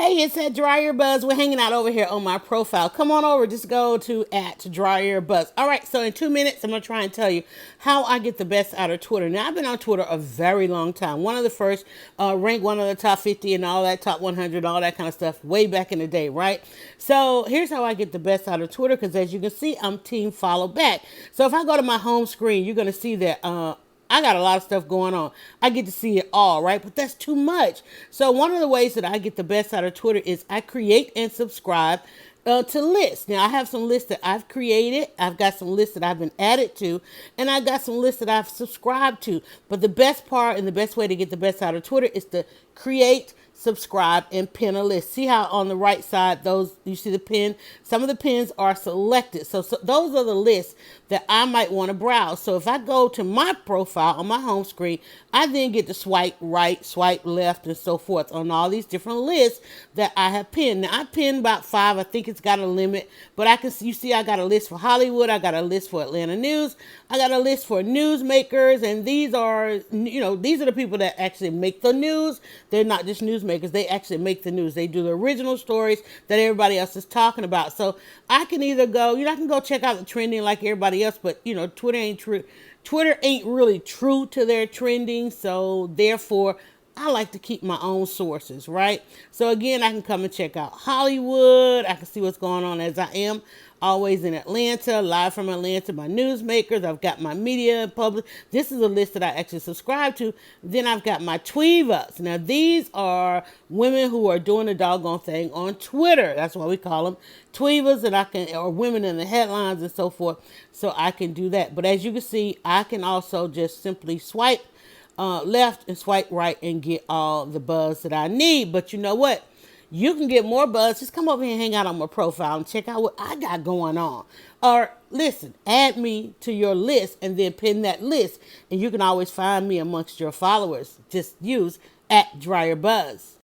Hey, it's at DryerBuzz. We're hanging out over here on my profile. Come on over. Just go to at DryerBuzz. All right, so in 2 minutes, I'm going to try and tell you how I get the best out of Twitter. Now, I've been on Twitter a very long time. One of the first, ranked one of the top 50 and all that, top 100, all that kind of stuff way back in the day, right? So here's how I get the best out of Twitter because as you can see, I'm team follow back. So if I go to my home screen, you're going to see that I got a lot of stuff going on. I get to see it all, right? But that's too much. So one of the ways that I get the best out of Twitter is I create and subscribe to lists. Now I have some lists that I've created. I've got some lists that I've been added to, and I got some lists that I've subscribed to. But the best part and the best way to get the best out of Twitter is to create, subscribe, and pin a list. See how on the right side, those you see the pin? Some of the pins are selected. So those are the lists that I might want to browse. So if I go to my profile on my home screen, I then get to swipe right, swipe left, and so forth on all these different lists that I have pinned. Now I pinned about 5. I think it's got a limit, but you see I got a list for Hollywood. I got a list for Atlanta news. I got a list for newsmakers, and these are the people that actually make the news. They're not just newsmakers. They actually make the news. They do the original stories that everybody else is talking about. So I can either go, I can go check out the trending like everybody else, but Twitter ain't true. Twitter ain't really true to their trending. So therefore, I like to keep my own sources, right? So again, I can come and check out Hollywood. I can see what's going on as I am always in Atlanta, live from Atlanta, my newsmakers. I've got my media public. This is a list that I actually subscribe to. Then I've got my tweevas. Now, these are women who are doing the doggone thing on Twitter. That's why we call them tweevas, and or women in the headlines and so forth. So I can do that. But as you can see, I can also just simply swipe left and swipe right and get all the buzz that I need. But you know what? You can get more buzz. Just come over here and hang out on my profile and check out what I got going on. Or listen, add me to your list and then pin that list. And you can always find me amongst your followers. Just use at DryerBuzz.